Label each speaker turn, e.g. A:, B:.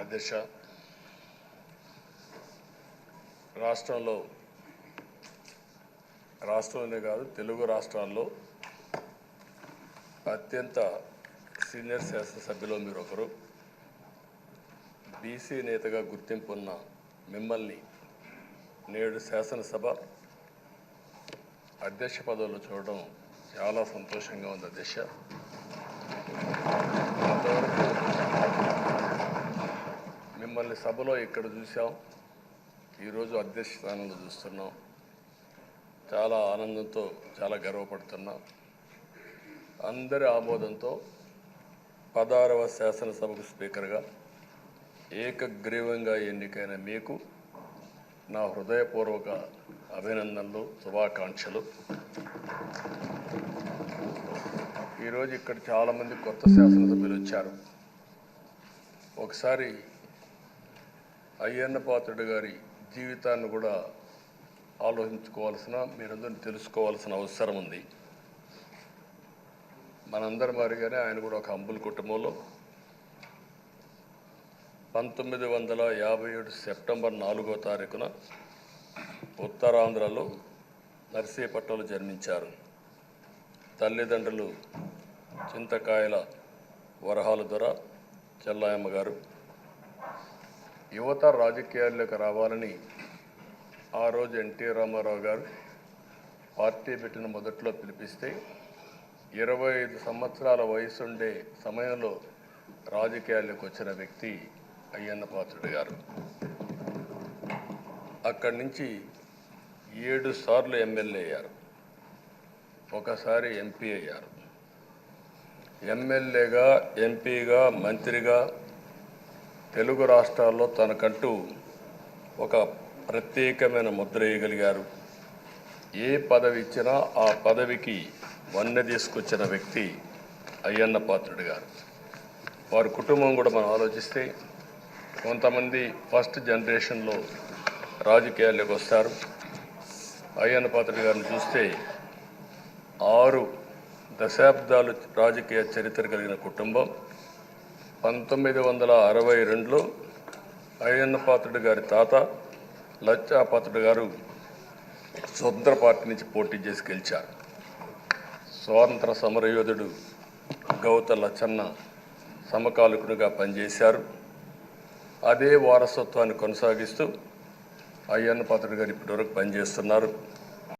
A: అధ్యక్ష, రాష్ట్రంలోనే కాదు తెలుగు రాష్ట్రాల్లో అత్యంత సీనియర్ శాసనసభ్యులు మీరు ఒకరు. బీసీ నేతగా గుర్తింపు ఉన్న మిమ్మల్ని నేడు శాసనసభ అధ్యక్ష పదవిలో చూడడం చాలా సంతోషంగా ఉంది అధ్యక్ష. అంతవరకు మిమ్మల్ని సభలో ఇక్కడ చూసాం, ఈరోజు అధ్యక్ష స్థానంలో చూస్తున్నాం. చాలా ఆనందంతో చాలా గర్వపడుతున్నాం. అందరి ఆమోదంతో 16వ శాసనసభకు స్పీకర్గా ఏకగ్రీవంగా ఎన్నికైన మీకు నా హృదయపూర్వక అభినందనలు, శుభాకాంక్షలు. ఈరోజు ఇక్కడ చాలామంది కొత్త శాసనసభ్యులు వచ్చారు. ఒకసారి అయ్యన్న పాత్రుడు గారి జీవితాన్ని కూడా ఆలోచించుకోవాల్సిన, మీరందరూ తెలుసుకోవాల్సిన అవసరం ఉంది. మనందరి మాదిరిగానే ఆయన కూడా ఒక హంబుల్ కుటుంబంలో 1957 సెప్టెంబర్ 4వ తారీఖున ఉత్తరాంధ్రలో నర్సీపట్నంలో జన్మించారు. తల్లిదండ్రులు చింతకాయల వరహాల దొర చెల్లాయమ్మ గారు. యువత రాజకీయాల్లోకి రావాలని ఆ రోజు ఎన్టీ రామారావు గారు పార్టీ పెట్టిన మొదట్లో పిలిపిస్తే 25 సంవత్సరాల వయసుండే సమయంలో రాజకీయాల్లోకి వచ్చిన వ్యక్తి అయ్యన్న పాత్రుడు గారు. అక్కడి నుంచి 7 సార్లు ఎమ్మెల్యే అయ్యారు, ఒకసారి ఎంపీ అయ్యారు. ఎమ్మెల్యేగా, ఎంపీగా, మంత్రిగా తెలుగు రాష్ట్రాల్లో తనకంటూ ఒక ప్రత్యేకమైన ముద్ర వేయగలిగారు. ఏ పదవి ఇచ్చినా ఆ పదవికి వన్నె తీసుకొచ్చిన వ్యక్తి అయ్యన్న పాత్రుడు గారు. వారి కుటుంబం కూడా మనం ఆలోచిస్తే కొంతమంది ఫస్ట్ జనరేషన్లో రాజకీయాల్లోకి వస్తారు. అయ్యన్న పాత్రుడు గారిని చూస్తే 6 దశాబ్దాలు రాజకీయ చరిత్ర కలిగిన కుటుంబం. 1962లో అయ్యన్న పాత్రుడు గారి తాత లచ్చా పాత్రుడు గారు స్వతంత్ర పార్టీ నుంచి పోటీ చేసి గెలిచారు. స్వాతంత్ర సమరయోధుడు గౌత లచ్చన్న సమకాలికుడిగా పనిచేశారు. అదే వారసత్వాన్ని కొనసాగిస్తూ అయ్యన్న పాత్రుడు గారు ఇప్పటివరకు పనిచేస్తున్నారు.